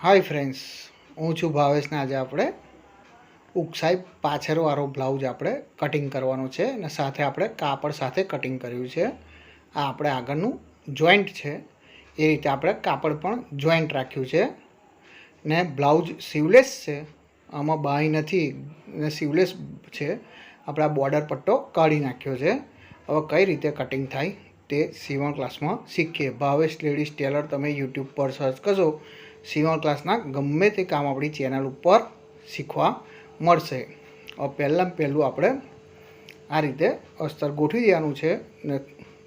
Hi friends, હું છું ભાવેશને. આજે આપણે ઉકસાઈ પાછળવાળો બ્લાઉઝ આપણે કટિંગ કરવાનો છે અને સાથે આપણે કાપડ સાથે કટિંગ કર્યું છે. આ આપણે આગળનું જોઈન્ટ છે, એ રીતે આપણે કાપડ પણ જોઈન્ટ રાખ્યું છે ને બ્લાઉઝ સીવલેસ છે. આમાં બાંય નથી ને સીવલેસ છે. આપણે આ બોર્ડર પટ્ટો કાઢી નાખ્યો છે. હવે કઈ રીતે કટિંગ થાય તે સીવણ ક્લાસમાં શીખીએ. ભાવેશ લેડીઝ ટેલર તમે યુટ્યુબ પર સર્ચ કરશો, સીવણ ક્લાસના ગમે તે કામ આપણી ચેનલ ઉપર શીખવા મળશે. પહેલું આપણે આ રીતે અસ્તર ગોઠવી દેવાનું છે ને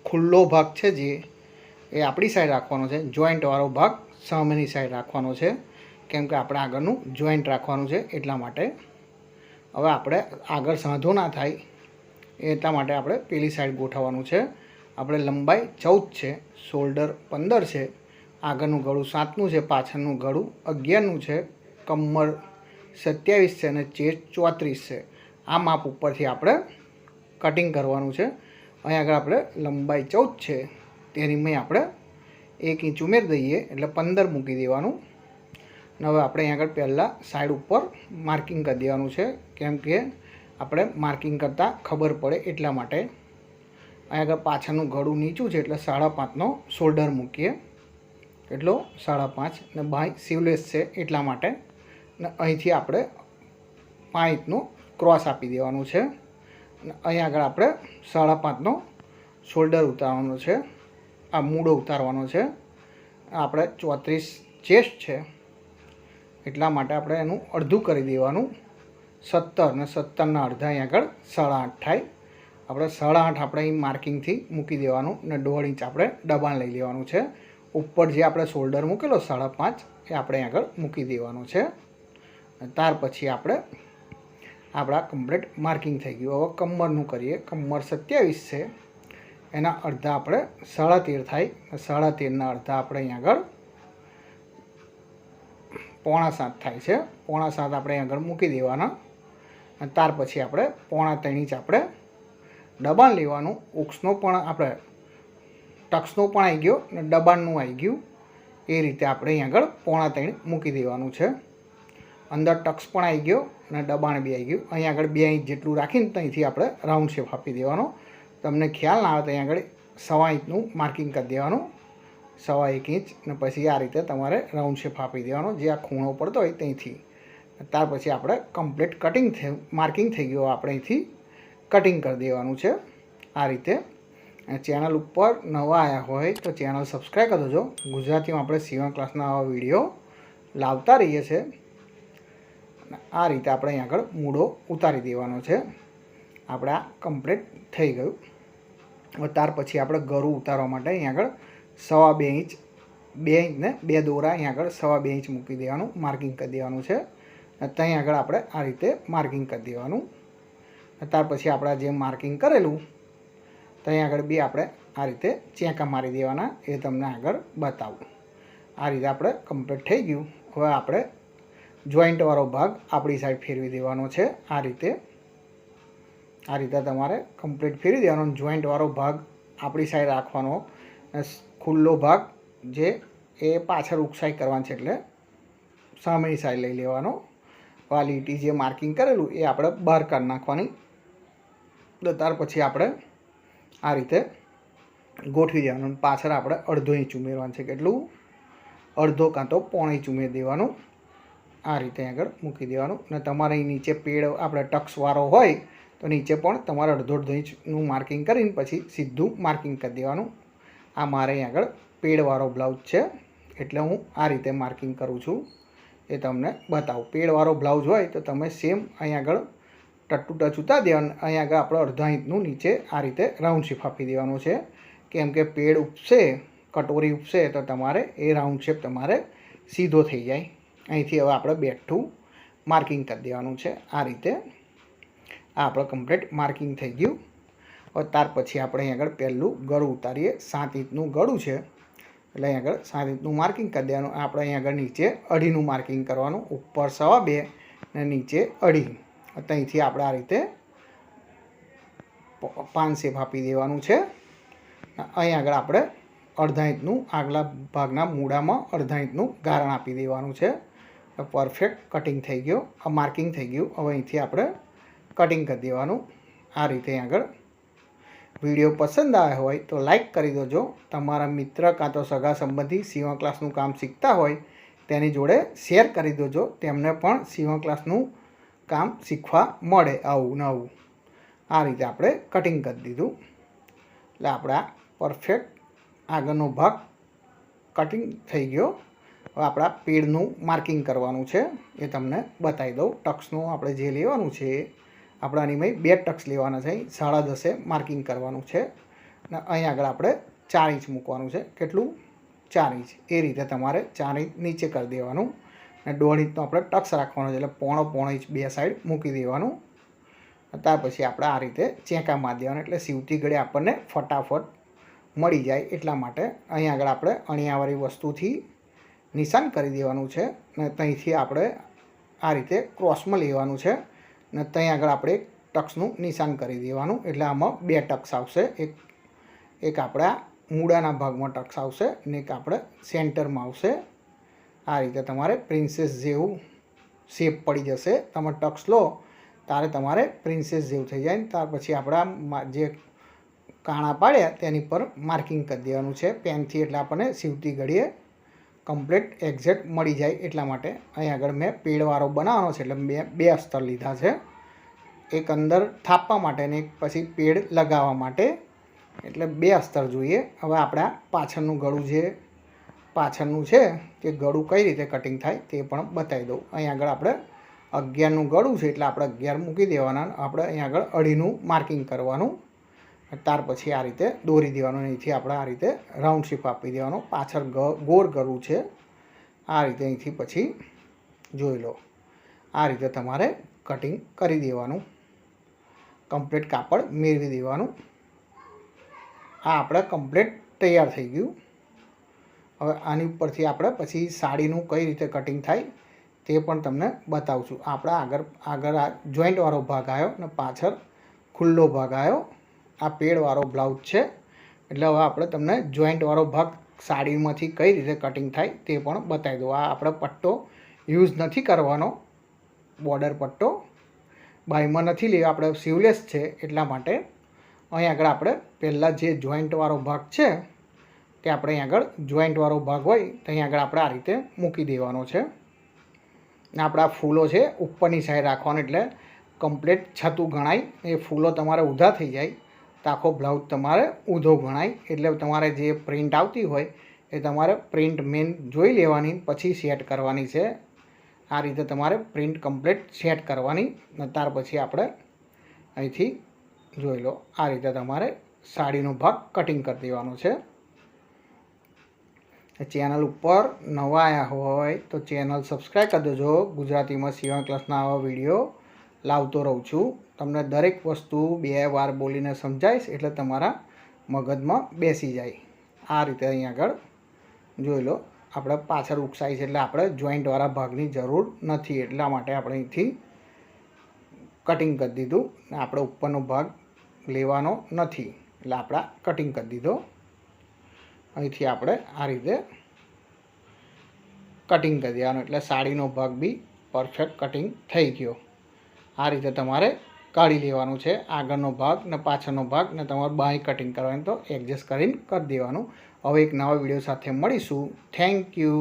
ખુલ્લો ભાગ છે જે એ આપણી સાઈડ રાખવાનો છે. જોઈન્ટવાળો ભાગ સામેની સાઈડ રાખવાનો છે, કેમ કે આપણે આગળનું જોઈન્ટ રાખવાનું છે એટલા માટે. હવે આપણે આગળ સાંધો ના થાય એટલા માટે આપણે પેલી સાઈડ ગોઠવવાનું છે. આપણે લંબાઈ 14 છે, શોલ્ડર 15 છે, આગળનું ગળું 7નું છે, પાછળનું ગળું 11નું છે, કમર 27 છે અને ચેસ્ટ 34 છે. આ માપ ઉપરથી આપણે કટિંગ કરવાનું છે. અહીં આગળ આપણે લંબાઈ 14 છે તેની મેં આપણે 1 ઇંચ ઉમેરી દઈએ એટલે 15 મૂકી દેવાનું. અને હવે આપણે અહીં આગળ પહેલાં સાઈડ ઉપર માર્કિંગ કરી દેવાનું છે, કેમ કે આપણે માર્કિંગ કરતાં ખબર પડે એટલા માટે. અહીં આગળ પાછળનું ગળું નીચું છે એટલે 5.5નો શોલ્ડર મૂકીએ, એટલો 5.5 ને બાય સીવલેસ છે એટલા માટે. ને અહીંથી આપણે 5 ઇંચનું ક્રોસ આપી દેવાનું છે. અને અહીં આગળ આપણે 5.5નો શોલ્ડર ઉતારવાનો છે, આ મૂળો ઉતારવાનો છે. આપણે 34 ચેસ્ટ છે એટલા માટે આપણે એનું અડધું કરી દેવાનું, 17 ને 17ના અડધા અહીં આગળ 8.5 થાય. આપણે 8.5 આપણે અહીં માર્કિંગથી મૂકી દેવાનું ને 1.5 ઇંચ આપણે દબાણ લઈ લેવાનું છે. ઉપર જે આપણે શોલ્ડર મૂકેલો 5.5 એ આપણે આગળ મૂકી દેવાનું છે. ત્યાર પછી આપણે આપણા કમ્પ્લીટ માર્કિંગ થઈ ગયું. હવે કમરનું કરીએ. કમર 27 છે, એના અડધા આપણે 13.5 થાય. 13.5ના અડધા આપણે અહીં આગળ 6.25 થાય છે. 6.25 આપણે અહીં આગળ મૂકી દેવાના. અને ત્યાર પછી આપણે 3.25 ઇંચ આપણે દબાણ લેવાનું. ઉક્સનો પણ આપણે ટક્સનો પણ આવી ગયો અને દબાણનું આવી ગયું, એ રીતે આપણે અહીં આગળ 3.25 મૂકી દેવાનું છે. અંદર ટક્સ પણ આવી ગયો અને દબાણ બી આવી ગયું. અહીં આગળ 2 ઇંચ જેટલું રાખીને ત્યાંથી આપણે રાઉન્ડ શેપ આપી દેવાનો. તમને ખ્યાલ ના આવે તો અહીં આગળ 1.25 ઇંચનું માર્કિંગ કરી દેવાનું, 1.25 ઇંચ, અને પછી આ રીતે તમારે રાઉન્ડ શેપ આપી દેવાનો જે આ ખૂણો પડતો હોય ત્યાંથી. ત્યાર પછી આપણે કમ્પ્લીટ કટિંગ માર્કિંગ થઈ ગયું. આપણે અહીંથી કટિંગ કરી દેવાનું છે આ રીતે. ચેનલ ઉપર નવા આવ્યા હોય તો ચેનલ સબસ્ક્રાઈબ કરી દેજો. ગુજરાતીમાં આપણે સીવણ ક્લાસના આવા વિડીયો લાવતા રહીએ છીએ. આ રીતે આપણે અહીં આગળ મૂળો ઉતારી દેવાનો છે. આપણે આ કમ્પ્લીટ થઈ ગયું. ત્યાર પછી આપણે ગળું ઉતારવા માટે અહીં આગળ 2.5 ઇંચ, 2 ઇંચ ને 2 દોરા અહીં આગળ 2.5 ઇંચ મૂકી દેવાનું, માર્કિંગ કરી દેવાનું છે. ત્યાં આગળ આપણે આ રીતે માર્કિંગ કરી દેવાનું. ત્યાર પછી આપણે જે માર્કિંગ કરેલું ત્યાં આગળ બી આપણે આ રીતે ચેંકા મારી દેવાના, એ તમને આગળ બતાવું. આ રીતે આપણે કમ્પ્લીટ થઈ ગયું. હવે આપણે જોઈન્ટવાળો ભાગ આપણી સાઈડ ફેરવી દેવાનો છે. આ રીતે તમારે કમ્પ્લીટ ફેરવી દેવાનો. જોઈન્ટવાળો ભાગ આપણી સાઈડ રાખવાનો. ખુલ્લો ભાગ જે એ પાછળ ઉકસાઈ કરવાનો છે એટલે સામેની સાઈડ લઈ લેવાનો. આ લીટી જે માર્કિંગ કરેલું એ આપણે બહાર કાઢી નાખવાની. ત્યાર પછી આપણે આ રીતે ગોઠવી દેવાનું. પાછળ આપણે 1.5 ઇંચ ઉમેરવાનું છે, કેટલું 1.5 કાં તો 1.5 ઇંચ ઉમેરી દેવાનું. આ રીતે આગળ મૂકી દેવાનું. અને તમારે અહીં નીચે પેડ આપણે ટક્સવાળો હોય તો નીચે પણ તમારે 1.5 ઇંચનું માર્કિંગ કરીને પછી સીધું માર્કિંગ કરી દેવાનું. આ મારે અહીં આગળ પેડવાળો બ્લાઉઝ છે એટલે હું આ રીતે માર્કિંગ કરું છું, એ તમને બતાવું. પેડવાળો બ્લાઉઝ હોય તો તમે સેમ અહીં આગળ ટટ્ટુ ટચ ઉતારી દેવાનું. અહીં આગળ આપણે 1.5 ઇંચનું નીચે આ રીતે રાઉન્ડ શેપ આપી દેવાનું છે, કેમ કે પેડ ઉપસે, કટોરી ઉપસે તો તમારે એ રાઉન્ડ શેપ તમારે સીધો થઈ જાય. અહીંથી હવે આપણે બેઠું માર્કિંગ કરી દેવાનું છે. આ રીતે આ આપણે કમ્પ્લીટ માર્કિંગ થઈ ગયું. હવે ત્યાર પછી આપણે અહીં આગળ પહેલું ગળું ઉતારીએ. 7 ઇંચનું ગળું છે એટલે અહીં આગળ 7 ઇંચનું માર્કિંગ કરી દેવાનું. આપણે અહીં આગળ નીચે 2.5નું માર્કિંગ કરવાનું, ઉપર 2.25 અને નીચે 2.5. ત્યાંથી આપણે આ રીતે 5 શેપ આપી દેવાનું છે. અહીં આગળ આપણે અડધા ઇંચનું આગલા ભાગના મૂળામાં અડધા ઇંચનું ગારણ આપી દેવાનું છે. પરફેક્ટ કટિંગ થઈ ગયો, માર્કિંગ થઈ ગયું. હવે અહીંથી આપણે કટિંગ કરી દેવાનું આ રીતે. આગળ વિડીયો પસંદ આવ્યો હોય તો લાઈક કરી દેજો. તમારા મિત્ર કાં તો સગા સંબંધી સીવણ ક્લાસનું કામ શીખતા હોય તેની જોડે શેર કરી દેજો, તેમને પણ સીવણ ક્લાસનું કામ શીખવા મળે આવું નવું. આ રીતે આપણે કટિંગ કરી દીધું. એટલે આપણા પરફેક્ટ આગળનો ભાગ કટિંગ થઈ ગયો. હવે આપણા પેડનું માર્કિંગ કરવાનું છે, એ તમને બતાવી દઉં. ટક્સનું આપણે જે લેવાનું છે આપણે આની 2 ટક્સ લેવાના છે. 10.5 માર્કિંગ કરવાનું છે અને અહીં આગળ આપણે 4 ઇંચ મૂકવાનું છે. કેટલું? 4 ઇંચ. એ રીતે તમારે 4 ઇંચ નીચે કરી દેવાનું અને 1.5 ઇંચનો આપણે ટક્સ રાખવાનો છે, એટલે પોણો ઇંચ 2 સાઈડ મૂકી દેવાનું. ત્યાર પછી આપણે આ રીતે ચેંકા મારી દેવાનું, એટલે સીવતી ઘડી આપણને ફટાફટ મળી જાય. એટલા માટે અહીં આગળ આપણે અણિયાવાળી વસ્તુથી નિશાન કરી દેવાનું છે અને ત્યાંથી આપણે આ રીતે ક્રોસમાં લેવાનું છે અને ત્યાં આગળ આપણે એક ટક્સનું નિશાન કરી દેવાનું. એટલે આમાં 2 ટક્સ આવશે. એક આપણા મૂળાના ભાગમાં ટક્સ આવશે અને એક આપણે સેન્ટરમાં આવશે. આ રીતે તમારે પ્રિન્સેસ જેવું શેપ પડી જશે. તમે ટક્સ લો ત્યારે તમારે પ્રિન્સેસ જેવું થઈ જાય. ત્યાર પછી આપણા જે કાણા પાડ્યા તેની પર માર્કિંગ કરી દેવાનું છે પેનથી, એટલે આપણને સીવતી ઘડીએ કમ્પ્લીટ એક્ઝેક્ટ મળી જાય. એટલા માટે અહીં આગળ મેં પેડવાળો બનાવવાનો છે, એટલે મેં 2 અસ્તર લીધા છે. એક અંદર થાપવા માટે અને એક પછી પેડ લગાવવા માટે, એટલે 2 અસ્તર જોઈએ. હવે આપણા પાછળનું ગળું જે પાછળનું છે તે ગળું કઈ રીતે કટિંગ થાય તે પણ બતાવી દઉં. અહીં આગળ આપણે 11નું ગળું છે, એટલે આપણે 11 મૂકી દેવાના. આપણે અહીં આગળ 2.5નું માર્કિંગ કરવાનું. ત્યાર પછી આ રીતે દોરી દેવાનું. અહીંથી આપણે આ રીતે રાઉન્ડ શેપ આપી દેવાનો. પાછળ ગોળ ગળું છે. આ રીતે અહીંથી પછી જોઈ લો. આ રીતે તમારે કટિંગ કરી દેવાનું. કમ્પ્લીટ કાપડ મેળવી દેવાનું. આ આપણે કમ્પ્લીટ તૈયાર થઈ ગયું. હવે આની ઉપરથી આપણે પછી સાડીનું કઈ રીતે કટિંગ થાય તે પણ તમને બતાવું છું. આપણા આગળ આ જોઈન્ટવાળો ભાગ આવ્યો અને પાછળ ખુલ્લો ભાગ આવ્યો. આ પેડવાળો બ્લાઉઝ છે, એટલે હવે આપણે તમને જોઈન્ટવાળો ભાગ સાડીમાંથી કઈ રીતે કટિંગ થાય તે પણ બતાવી દઉં. આ આપણે પટ્ટો યુઝ નથી કરવાનો, બોર્ડર પટ્ટો બાયમાં નથી લેવા, આપણે સીવલેસ છે એટલા માટે. અહીં આગળ આપણે પહેલાં જે જોઈન્ટવાળો ભાગ છે તે આપણે અહીં આગળ જોઈન્ટવાળો ભાગ હોય તો અહીં આગળ આપણે આ રીતે મૂકી દેવાનો છે. ને આપણા ફૂલો છે ઉપરની સાઈડ રાખવાનો, એટલે કમ્પ્લીટ છતું ગણાય. એ ફૂલો તમારે ઊંધા થઈ જાય તો આખો બ્લાઉઝ તમારે ઊંધો ગણાય. એટલે તમારે જે પ્રિન્ટ આવતી હોય એ તમારે પ્રિન્ટ મેન જોઈ લેવાની, પછી સેટ કરવાની છે. આ રીતે તમારે પ્રિન્ટ કમ્પ્લીટ સેટ કરવાની. ત્યાર પછી આપણે અહીંથી જોઈ લો. આ રીતે તમારે સાડીનો ભાગ કટિંગ કરી દેવાનો છે. ચેનલ ઉપર નવા આવ્યા હોય તો ચેનલ સબસ્ક્રાઈબ કરી દેજો. ગુજરાતીમાં સીવણ ક્લાસના આવા વિડીયો લાવતો રહું છું. તમને દરેક વસ્તુ 2 વાર બોલીને સમજાઈશ, એટલે તમારા મગજમાં બેસી જાય. આ રીતે અહીં આગળ જોઈ લો. આપણે પાછળ ઉકસાઈ છે, એટલે આપણે જોઈન્ટવાળા ભાગની જરૂર નથી. એટલા માટે આપણે અહીંથી કટિંગ કરી દીધું. આપણે ઉપરનો ભાગ લેવાનો નથી, એટલે આપણે કટિંગ કરી દીધો. અહીંથી આપણે આ રીતે કટિંગ કરી દેવાનું, એટલે સાડીનો ભાગ બી પરફેક્ટ કટિંગ થઈ ગયો. આ રીતે તમારે કાઢી લેવાનું છે આગળનો ભાગ ને પાછળનો ભાગ, ને તમારે બાય કટિંગ કરવાની તો એડજસ્ટ કરીને કરી દેવાનું. હવે એક નવા વિડીયો સાથે મળીશું. Thank you.